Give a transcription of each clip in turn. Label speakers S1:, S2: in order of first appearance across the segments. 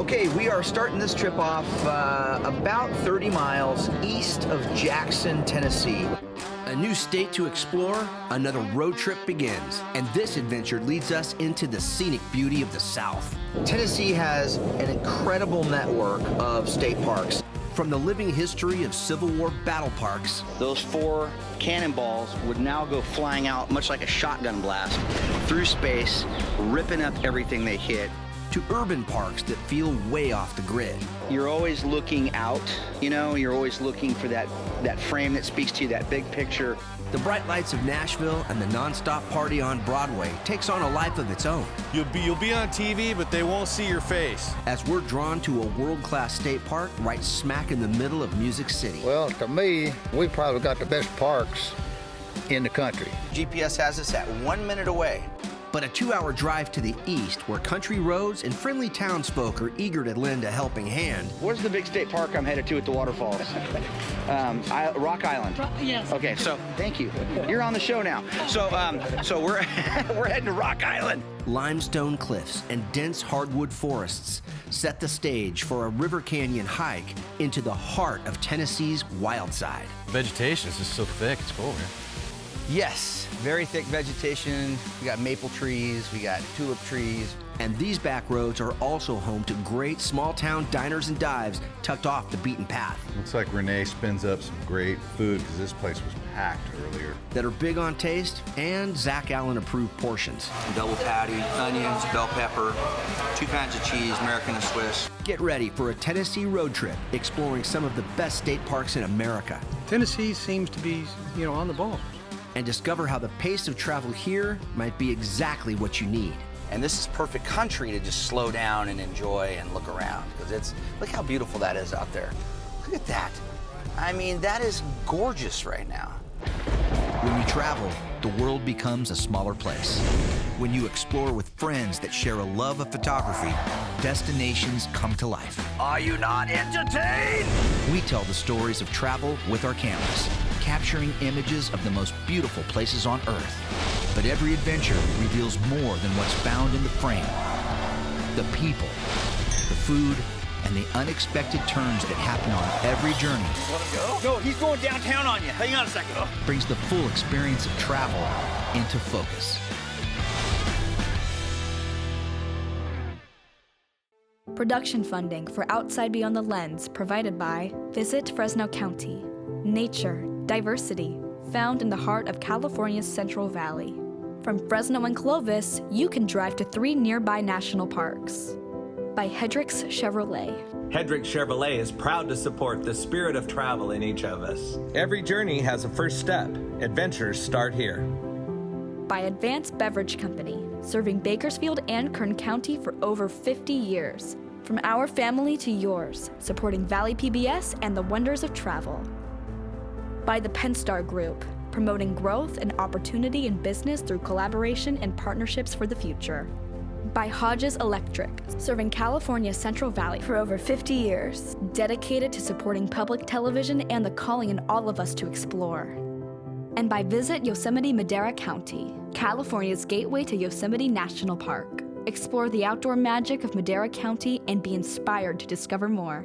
S1: Okay, we are starting this trip off about 30 miles east of Jackson, Tennessee.
S2: A new state to explore, another road trip begins, and this adventure leads us into the scenic beauty of the South.
S1: Tennessee has an incredible network of state parks.
S2: From the living history of Civil War battle parks,
S3: those 4 cannonballs would now go flying out, much like a shotgun blast, through space, ripping up everything they hit.
S2: to urban parks that feel way off the grid.
S3: You're always looking out, you're always looking for that frame that speaks to you, that big picture.
S2: The bright lights of Nashville and the nonstop party on Broadway takes on a life of its own.
S4: You'll be on TV, but they won't see your face.
S2: As we're drawn to a world-class state park right smack in the middle of Music City.
S5: Well, to me, we probably got the best parks in the country.
S1: GPS has us at 1 minute away.
S2: But a 2-hour drive to the east, where country roads and friendly townsfolk are eager to lend a helping hand.
S3: Where's the big state park I'm headed to at the waterfalls? Rock Island.
S6: Yes.
S3: Okay, so thank you. You're on the show now. So we're we're heading to Rock Island.
S2: Limestone cliffs and dense hardwood forests set the stage for a river canyon hike into the heart of Tennessee's wild side.
S4: Vegetation is just so thick, it's cool, man.
S1: Yes, very thick vegetation. We got maple trees, we got tulip trees.
S2: And these back roads are also home to great small-town diners and dives tucked off the beaten path.
S7: Looks like Renee spins up some great food because this place was packed earlier.
S2: That are big on taste and Zack Allen-approved portions.
S1: Double patty, onions, bell pepper, 2 kinds of cheese, American and Swiss.
S2: Get ready for a Tennessee road trip exploring some of the best state parks in America.
S8: Tennessee seems to be, on the ball.
S2: And discover how the pace of travel here might be exactly what you need.
S1: And this is perfect country to just slow down and enjoy and look around, because look how beautiful that is out there. Look at that. I mean, that is gorgeous right now.
S9: When you travel, the world becomes a smaller place. When you explore with friends that share a love of photography, destinations come to life.
S1: Are you not entertained?
S9: We tell the stories of travel with our cameras, capturing images of the most beautiful places on Earth. But every adventure reveals more than what's found in the frame. The people, the food, and the unexpected turns that happen on every journey.
S3: Want to go? No, he's going downtown on you. Hang on a second.
S9: Brings the full experience of travel into focus.
S10: Production funding for Outside Beyond the Lens provided by Visit Fresno County. Nature, diversity, found in the heart of California's Central Valley. From Fresno and Clovis, you can drive to 3 nearby national parks. By Hendricks Chevrolet.
S11: Hendricks Chevrolet is proud to support the spirit of travel in each of us. Every journey has a first step. Adventures start here.
S10: By Advanced Beverage Company, serving Bakersfield and Kern County for over 50 years. From our family to yours, supporting Valley PBS and the wonders of travel. By the Penstar Group, promoting growth and opportunity in business through collaboration and partnerships for the future. By Hodges Electric, serving California's Central Valley for over 50 years, dedicated to supporting public television and the calling in all of us to explore. And by Visit Yosemite Madera County, California's gateway to Yosemite National Park. Explore the outdoor magic of Madera County and be inspired to discover more.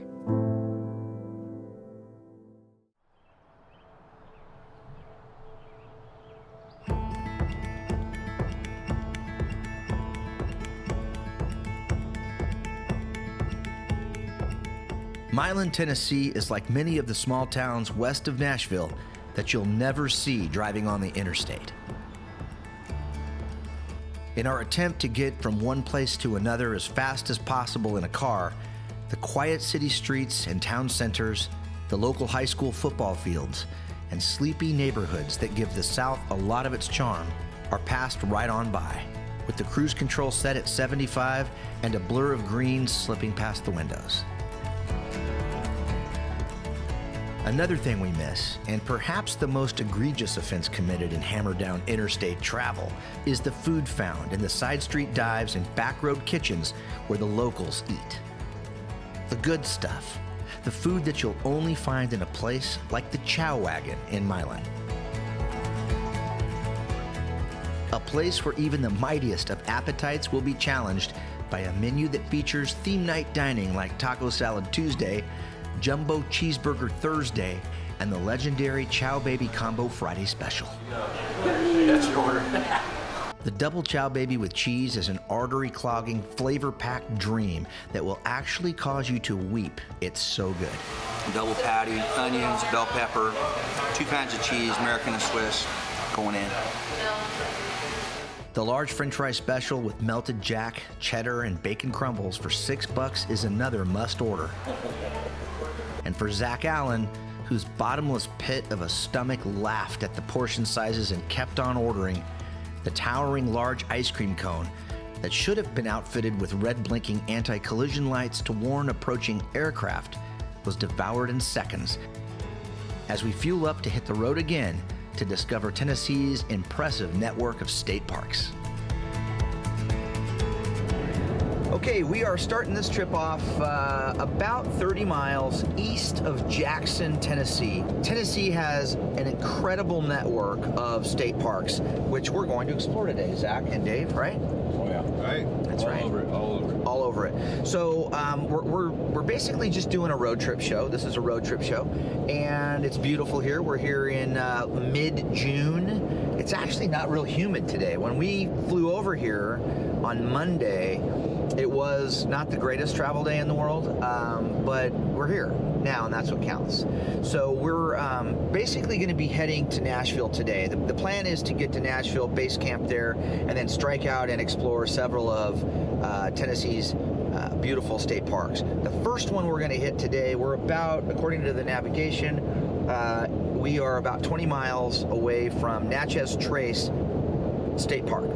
S2: Milan, Tennessee is like many of the small towns west of Nashville that you'll never see driving on the interstate. In our attempt to get from one place to another as fast as possible in a car, the quiet city streets and town centers, the local high school football fields, and sleepy neighborhoods that give the South a lot of its charm are passed right on by, with the cruise control set at 75 and a blur of green slipping past the windows. Another thing we miss, and perhaps the most egregious offense committed in hammered-down interstate travel, is the food found in the side street dives and back road kitchens where the locals eat. The good stuff, the food that you'll only find in a place like the Chow Wagon in Milan. A place where even the mightiest of appetites will be challenged by a menu that features theme night dining like Taco Salad Tuesday, Jumbo Cheeseburger Thursday, and the legendary Chow Baby Combo Friday Special.
S1: That's your order.
S2: The double Chow Baby with cheese is an artery-clogging, flavor-packed dream that will actually cause you to weep. It's so good.
S1: Double patty, onions, bell pepper, 2 kinds of cheese, American and Swiss, going in.
S2: The large French fry special with melted jack, cheddar, and bacon crumbles for $6 is another must order. And for Zack Allen, whose bottomless pit of a stomach laughed at the portion sizes and kept on ordering, the towering large ice cream cone that should have been outfitted with red blinking anti-collision lights to warn approaching aircraft was devoured in seconds as we fuel up to hit the road again to discover Tennessee's impressive network of state parks. Okay, we are starting this trip off about 30 miles east of Jackson, Tennessee. Tennessee has an incredible network of state parks, which we're going to explore today, Zach and Dave, right?
S7: Oh yeah. Right.
S2: That's right.
S7: All over it. All over it.
S2: All over it. So we're basically just doing a road trip show. This is a road trip show, and it's beautiful here. We're here in mid-June. It's actually not real humid today. When we flew over here on Monday, it was not the greatest travel day in the world, but we're here now, and that's what counts. So we're basically going to be heading to Nashville today. The plan is to get to Nashville, base camp there, and then strike out and explore several of Tennessee's beautiful state parks. The first one we're going to hit today, we're about, according to the navigation, we are about 20 miles away from Natchez Trace State Park.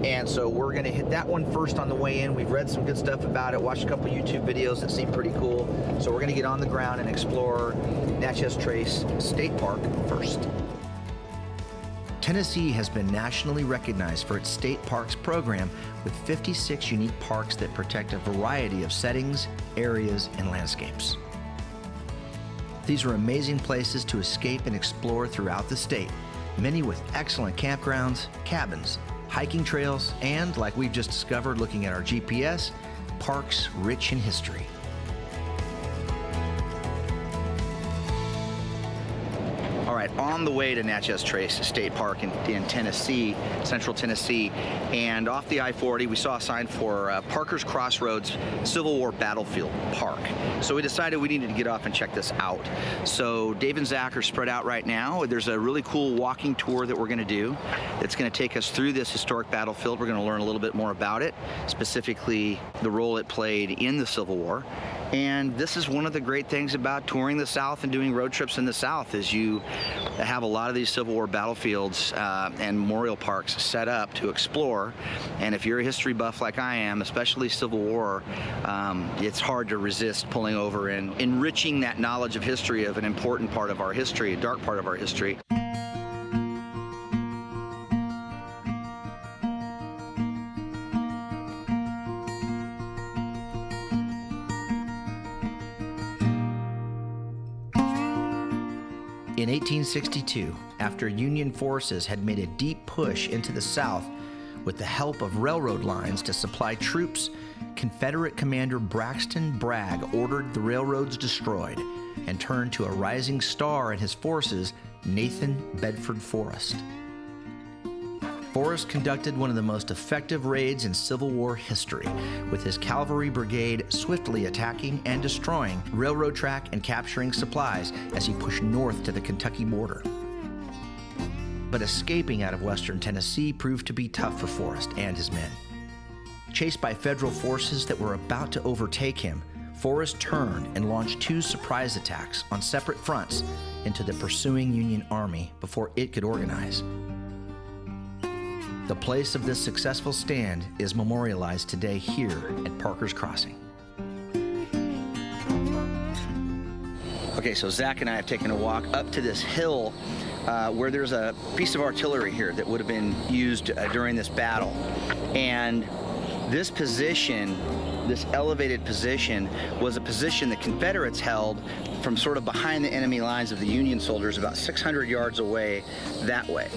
S2: And so we're going to hit that one first on the way in. We've read some good stuff about it, watched a couple YouTube videos that seem pretty cool. So we're going to get on the ground and explore Natchez Trace State Park first. Tennessee has been nationally recognized for its state parks program with 56 unique parks that protect a variety of settings, areas, and landscapes. These are amazing places to escape and explore throughout the state, many with excellent campgrounds, cabins, hiking trails, and, like we've just discovered looking at our GPS, parks rich in history.
S3: All right, on the way to Natchez Trace State Park in Tennessee, central Tennessee, and off the I-40, we saw a sign for Parker's Crossroads Civil War Battlefield Park. So we decided we needed to get off and check this out. So Dave and Zach are spread out right now. There's a really cool walking tour that we're going to do that's going to take us through this historic battlefield. We're going to learn a little bit more about it, specifically the role it played in the Civil War. And this is one of the great things about touring the South and doing road trips in the South is you have a lot of these Civil War battlefields and memorial parks set up to explore. And if you're a history buff like I am, especially Civil War, it's hard to resist pulling over and enriching that knowledge of history of an important part of our history, a dark part of our history.
S2: In 1862, after Union forces had made a deep push into the South with the help of railroad lines to supply troops, Confederate Commander Braxton Bragg ordered the railroads destroyed and turned to a rising star in his forces, Nathan Bedford Forrest. Forrest conducted one of the most effective raids in Civil War history, with his cavalry brigade swiftly attacking and destroying railroad track and capturing supplies as he pushed north to the Kentucky border. But escaping out of western Tennessee proved to be tough for Forrest and his men. Chased by federal forces that were about to overtake him, Forrest turned and launched 2 surprise attacks on separate fronts into the pursuing Union Army before it could organize. The place of this successful stand is memorialized today here at Parker's Crossing.
S3: Okay, so Zach and I have taken a walk up to this hill where there's a piece of artillery here that would have been used during this battle. And this position this elevated position was a position the Confederates held from sort of behind the enemy lines of the Union soldiers about 600 yards away that way.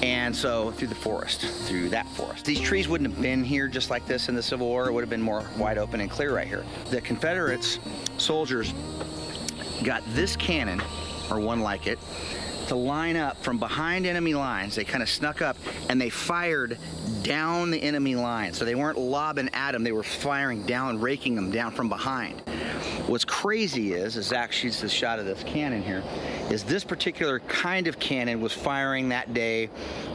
S3: And so through the forest, through that forest. These trees wouldn't have been here just like this in the Civil War. It would have been more wide open and clear right here. The Confederates soldiers got this cannon, or one like it, to line up from behind enemy lines. They kind of snuck up and they fired down the enemy line. So they weren't lobbing at them, they were firing down, raking them down from behind. What's crazy is, as Zack shoots this shot of this cannon here, is this particular kind of cannon was firing that day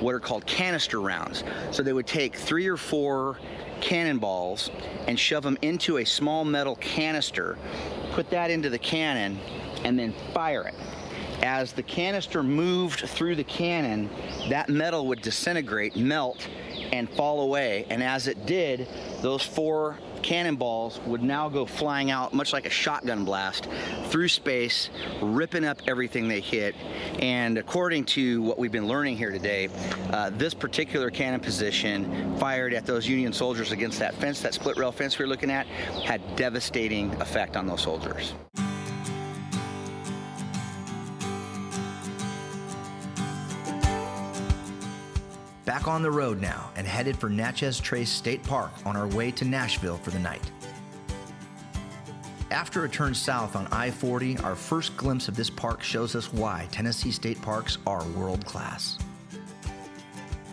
S3: what are called canister rounds. So they would take 3 or 4 cannonballs and shove them into a small metal canister, put that into the cannon, and then fire it. As the canister moved through the cannon, that metal would disintegrate, melt, and fall away. And as it did, those 4 cannonballs would now go flying out, much like a shotgun blast, through space, ripping up everything they hit. And according to what we've been learning here today, this particular cannon position fired at those Union soldiers against that fence, that split rail fence we were looking at, had devastating effect on those soldiers.
S2: Back on the road now and headed for Natchez Trace State Park on our way to Nashville for the night. After a turn south on I-40, our first glimpse of this park shows us why Tennessee state parks are world class.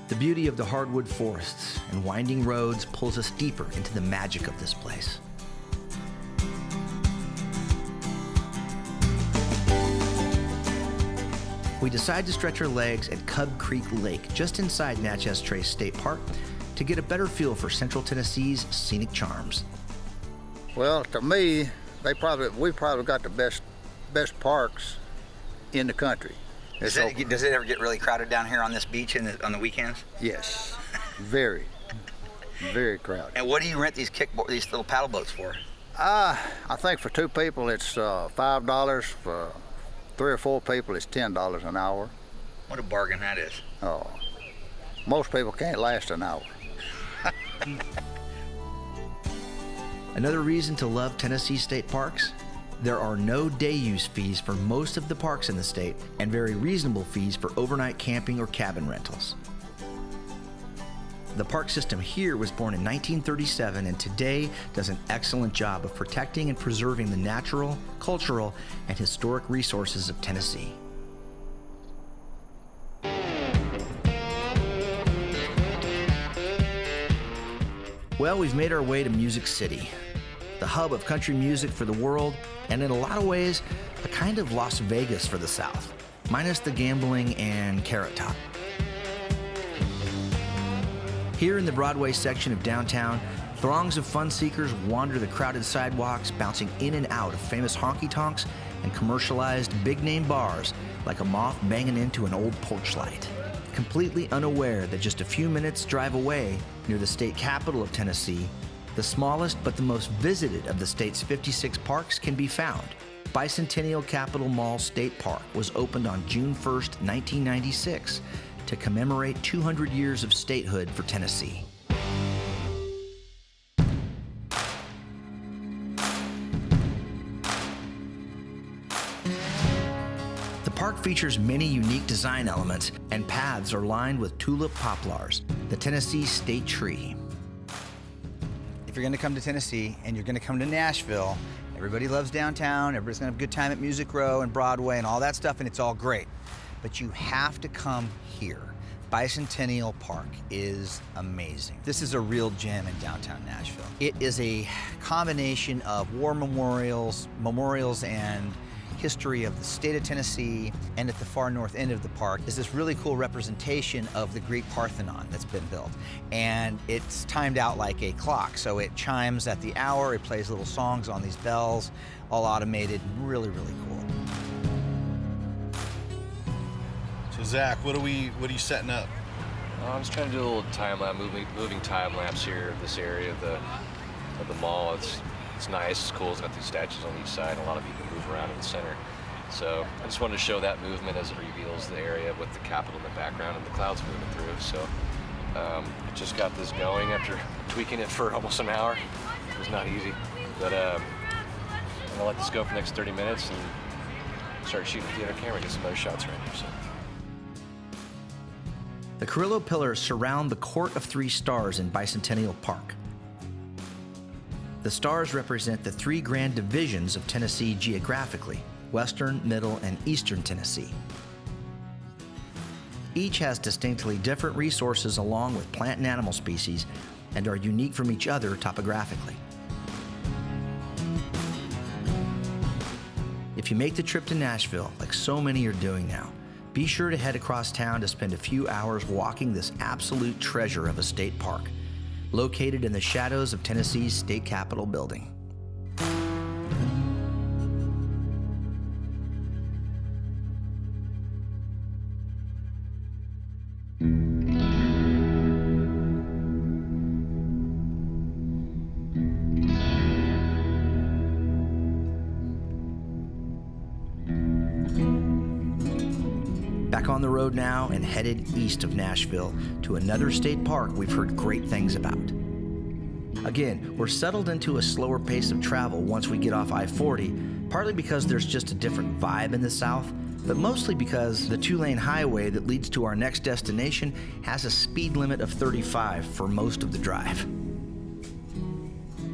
S2: The beauty of the hardwood forests and winding roads pulls us deeper into the magic of this place. We decide to stretch our legs at Cub Creek Lake, just inside Natchez Trace State Park, to get a better feel for Central Tennessee's scenic charms.
S5: Well, to me, we probably got the best parks in the country.
S1: Does it ever get really crowded down here on this beach on the weekends?
S5: Yes, very, very crowded.
S1: And what do you rent these little paddle boats for?
S5: I think for 2 people it's $5. For 3 or 4 people it's $10 an hour.
S1: What a bargain that is.
S5: Oh, most people can't last an hour.
S2: Another reason to love Tennessee state parks? There are no day use fees for most of the parks in the state and very reasonable fees for overnight camping or cabin rentals. The park system here was born in 1937 and today does an excellent job of protecting and preserving the natural, cultural, and historic resources of Tennessee. Well, we've made our way to Music City, the hub of country music for the world, and in a lot of ways, a kind of Las Vegas for the South, minus the gambling and Carrot Top. Here in the Broadway section of downtown, throngs of fun seekers wander the crowded sidewalks, bouncing in and out of famous honky-tonks and commercialized big-name bars like a moth banging into an old porch light. Completely unaware that just a few minutes drive away, near the state capital of Tennessee, the smallest but the most visited of the state's 56 parks can be found. Bicentennial Capitol Mall State Park was opened on June 1st, 1996, to commemorate 200 years of statehood for Tennessee. The park features many unique design elements, and paths are lined with tulip poplars, the Tennessee state tree.
S1: If you're going to come to Tennessee and you're going to come to Nashville, everybody loves downtown, everybody's going to have a good time at Music Row and Broadway and all that stuff, and it's all great. But you have to come here. Bicentennial Park is amazing. This is a real gem in downtown Nashville. It is a combination of war memorials and history of the state of Tennessee, and at the far north end of the park is this really cool representation of the Greek Parthenon that's been built. And it's timed out like a clock, so it chimes at the hour, it plays little songs on these bells, all automated, really, really cool.
S7: So Zach, what are you setting up?
S4: I'm just trying to do a little time lapse, moving time lapse here of this area of the mall. It's nice, it's cool. It's got these statues on each side. A lot of you can move around in the center. So I just wanted to show that movement as it reveals the area with the Capitol in the background and the clouds moving through. So I just got this going after tweaking it for almost an hour. was not easy. But I'm gonna let this go for the next 30 minutes and start shooting with the other camera, get some better shots right here. So.
S2: The Carrillo pillars surround the Court of Three Stars in Bicentennial Park. The stars represent the three grand divisions of Tennessee geographically: Western, Middle, and Eastern Tennessee. Each has distinctly different resources along with plant and animal species and are unique from each other topographically. If you make the trip to Nashville, like so many are doing now, be sure to head across town to spend a few hours walking this absolute treasure of a state park, located in the shadows of Tennessee's state capitol building. Back on the road now and headed east of Nashville to another state park we've heard great things about. Again, we're settled into a slower pace of travel once we get off I-40, partly because there's just a different vibe in the South, but mostly because the two-lane highway that leads to our next destination has a speed limit of 35 for most of the drive.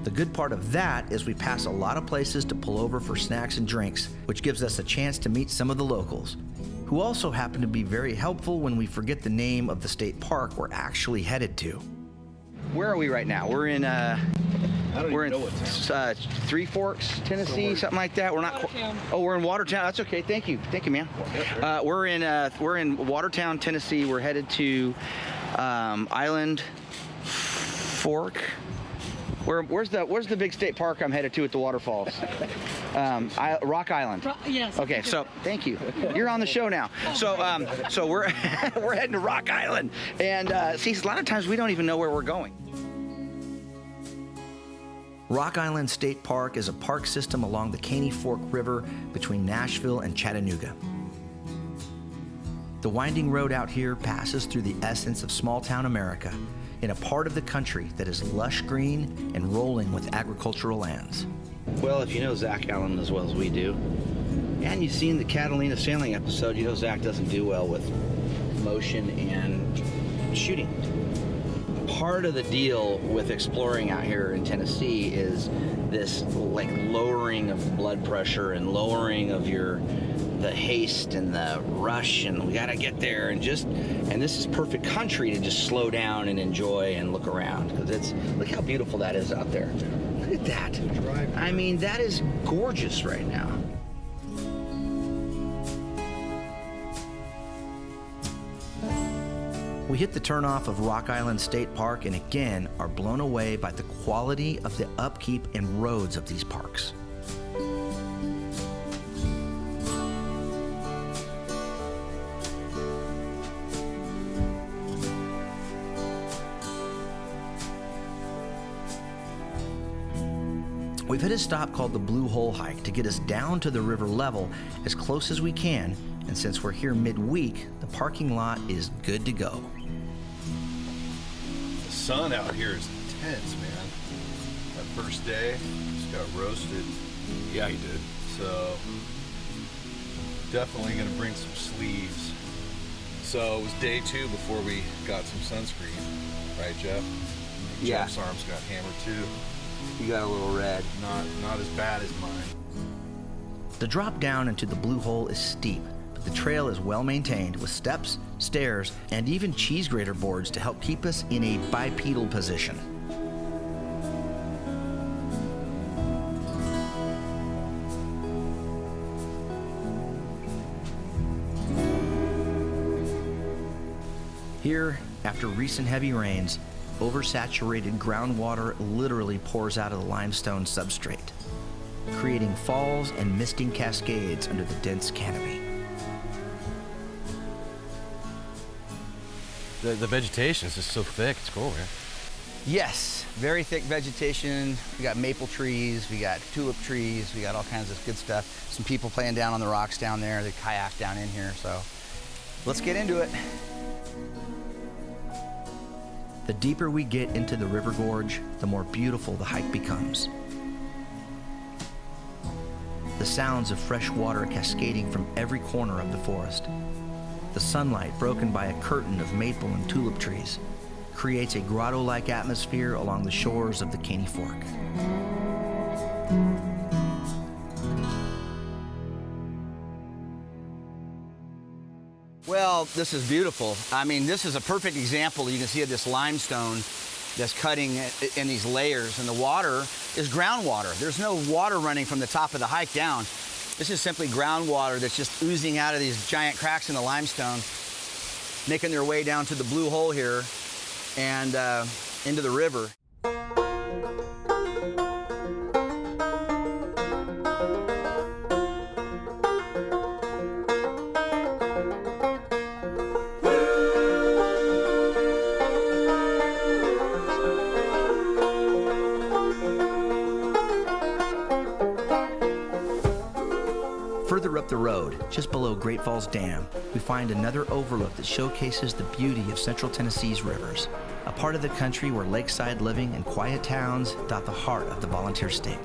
S2: The good part of that is we pass a lot of places to pull over for snacks and drinks, which gives us a chance to meet some of the locals, who also happen to be very helpful when we forget the name of the state park we're actually headed to.
S3: Where are we right now? We're in Three Forks, Tennessee, something like that. We're not. Oh, we're in Watertown. That's okay. Thank you, man. We're in Watertown, Tennessee. We're headed to Island Fork. Where's the big state park I'm headed to at the waterfalls? Rock Island.
S6: Yes.
S3: Okay, so thank you. You're on the show now. So we're we're heading to Rock Island, and see, a lot of times we don't even know where we're going.
S2: Rock Island State Park is a park system along the Caney Fork River between Nashville and Chattanooga. The winding road out here passes through the essence of small-town America, in a part of the country that is lush green and rolling with agricultural lands.
S3: Well, if you know Zack Allen as well as we do, and you've seen the Catalina sailing episode, you know Zack doesn't do well with motion and shooting. Part of the deal with exploring out here in Tennessee is this like lowering of blood pressure and lowering of the haste and the rush, and we gotta get there, and this is perfect country to just slow down and enjoy and look around, because look how beautiful that is out there. Look at that. I mean, that is gorgeous right now.
S2: We hit the turnoff of Rock Island State Park and again are blown away by the quality of the upkeep and roads of these parks. We've hit a stop called the Blue Hole Hike to get us down to the river level as close as we can, and since we're here midweek, the parking lot is good to go.
S7: The sun out here is intense, man. That first day, just got roasted.
S4: Yeah, he did.
S7: So, definitely gonna bring some sleeves. So it was day 2 before we got some sunscreen, right, Jeff?
S3: Yeah.
S7: Jeff's arms got hammered too.
S3: You got a little red.
S7: Not as bad as mine.
S2: The drop down into the Blue Hole is steep, but the trail is well maintained with steps, stairs, and even cheese grater boards to help keep us in a bipedal position. Here, after recent heavy rains, oversaturated groundwater literally pours out of the limestone substrate, creating falls and misting cascades under the dense canopy.
S12: The vegetation is just so thick, it's cool, man.
S1: Yes, very thick vegetation. We got maple trees, we got tulip trees, we got all kinds of good stuff. Some people playing down on the rocks down there. They kayak down in here, so let's get into it.
S2: The deeper we get into the river gorge, the more beautiful the hike becomes. The sounds of fresh water cascading from every corner of the forest. The sunlight, broken by a curtain of maple and tulip trees, creates a grotto-like atmosphere along the shores of the Caney Fork.
S1: Well, this is beautiful. I mean, this is a perfect example. You can see of this limestone that's cutting in these layers, and the water is groundwater. There's no water running from the top of the hike down. This is simply groundwater that's just oozing out of these giant cracks in the limestone, making their way down to the blue hole here and into the river.
S2: Further up the road, just below Great Falls Dam, we find another overlook that showcases the beauty of Central Tennessee's rivers, a part of the country where lakeside living and quiet towns dot the heart of the volunteer state.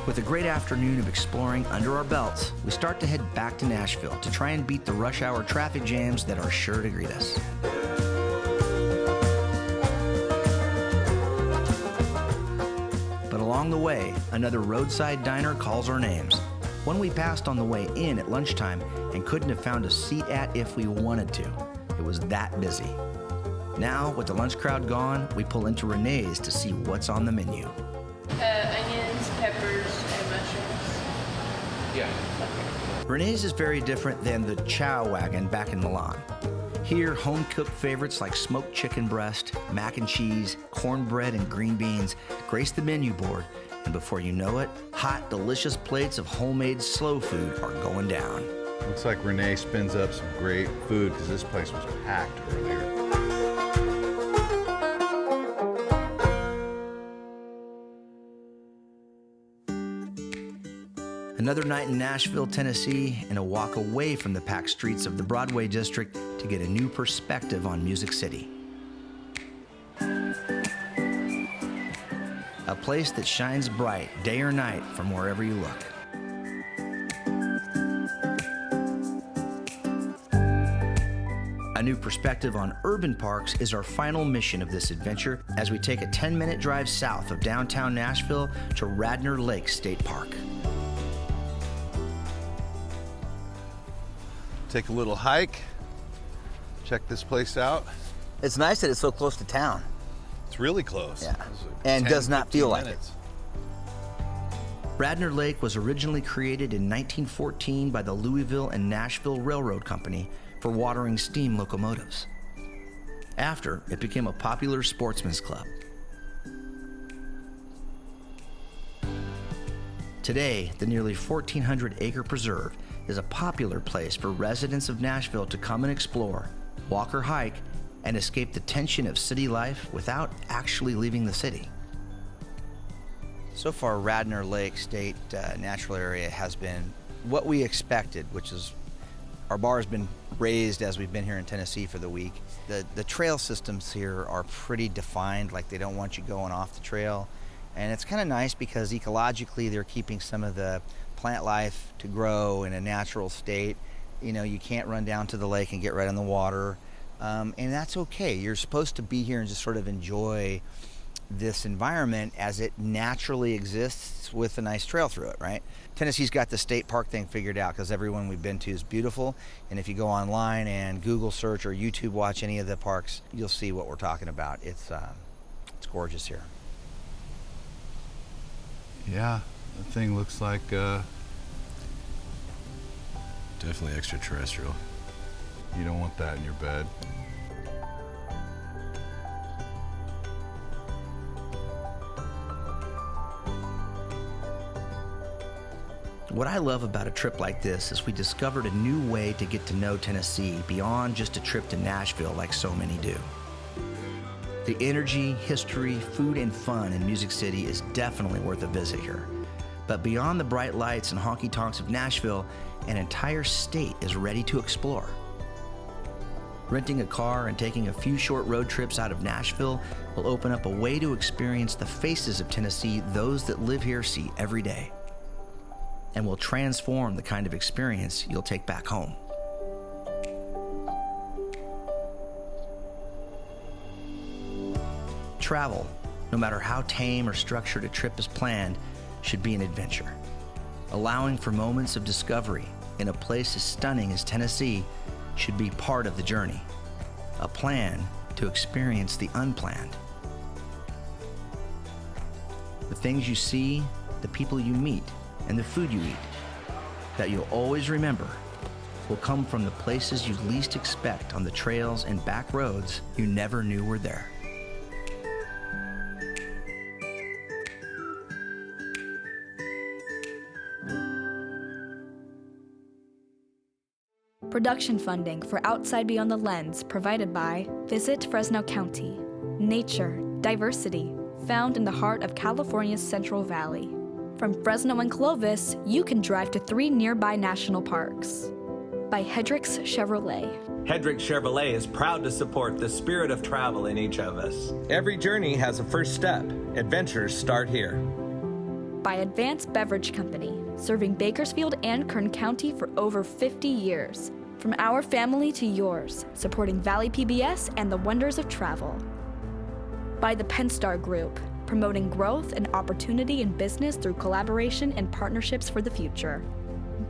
S2: With a great afternoon of exploring under our belts, we start to head back to Nashville to try and beat the rush hour traffic jams that are sure to greet us. But along the way, another roadside diner calls our names. One we passed on the way in at lunchtime and couldn't have found a seat at if we wanted to. It was that busy. Now, with the lunch crowd gone, we pull into Renee's to see what's on the menu.
S6: Onions, peppers, and mushrooms.
S4: Yeah.
S2: Renee's is very different than the Chow Wagon back in Milan. Here, home-cooked favorites like smoked chicken breast, mac and cheese, cornbread, and green beans grace the menu board, and before you know it, hot, delicious plates of homemade slow food are going down.
S7: Looks like Renee spins up some great food because this place was packed earlier.
S2: Another night in Nashville, Tennessee, and a walk away from the packed streets of the Broadway district to get a new perspective on Music City. A place that shines bright day or night from wherever you look. A new perspective on urban parks is our final mission of this adventure as we take a 10-minute drive south of downtown Nashville to Radnor Lake State Park.
S7: Take a little hike, check this place out.
S1: It's nice that it's so close to town.
S7: It's really close.
S1: Yeah, and does not feel like it.
S2: Radnor Lake was originally created in 1914 by the Louisville and Nashville Railroad Company for watering steam locomotives. After, it became a popular sportsman's club. Today, the nearly 1,400-acre preserve is a popular place for residents of Nashville to come and explore, walk or hike, and escape the tension of city life without actually leaving the city.
S1: So far, Radnor Lake State Natural Area has been what we expected, which is our bar has been raised as we've been here in Tennessee for the week. The trail systems here are pretty defined, like they don't want you going off the trail. And it's kind of nice because ecologically they're keeping some of the plant life to grow in a natural state. You know, you can't run down to the lake and get right in the water. And that's okay. You're supposed to be here and just sort of enjoy this environment as it naturally exists with a nice trail through it, right? Tennessee's got the state park thing figured out because everyone we've been to is beautiful. And if you go online and Google search or YouTube watch any of the parks, you'll see what we're talking about. It's gorgeous here.
S7: Yeah, the thing looks like
S12: Definitely extraterrestrial.
S7: you don't want that in your bed.
S2: What I love about a trip like this is we discovered a new way to get to know Tennessee beyond just a trip to Nashville like so many do. The energy, history, food, and fun in Music City is definitely worth a visit here. But beyond the bright lights and honky-tonks of Nashville, an entire state is ready to explore. Renting a car and taking a few short road trips out of Nashville will open up a way to experience the faces of Tennessee those that live here see every day, and will transform the kind of experience you'll take back home. Travel, no matter how tame or structured a trip is planned, should be an adventure. Allowing for moments of discovery in a place as stunning as Tennessee should be part of the journey, a plan to experience the unplanned. The things you see, the people you meet, and the food you eat that you'll always remember will come from the places you least expect on the trails and back roads you never knew were there.
S10: Production funding for Outside Beyond the Lens provided by Visit Fresno County. Nature, diversity, found in the heart of California's Central Valley. From Fresno and Clovis, you can drive to 3 nearby national parks. By Hedrick's Chevrolet.
S11: Hedrick Chevrolet is proud to support the spirit of travel in each of us. Every journey has a first step. Adventures start here.
S10: By Advanced Beverage Company, serving Bakersfield and Kern County for over 50 years. From our family to yours, supporting Valley PBS and the wonders of travel. By the Penstar Group, promoting growth and opportunity in business through collaboration and partnerships for the future.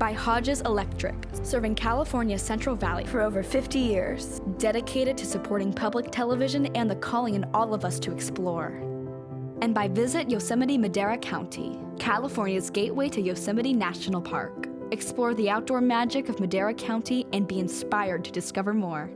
S10: By Hodges Electric, serving California's Central Valley for over 50 years, dedicated to supporting public television and the calling in all of us to explore. And by Visit Yosemite Madera County, California's gateway to Yosemite National Park. Explore the outdoor magic of Madera County and be inspired to discover more.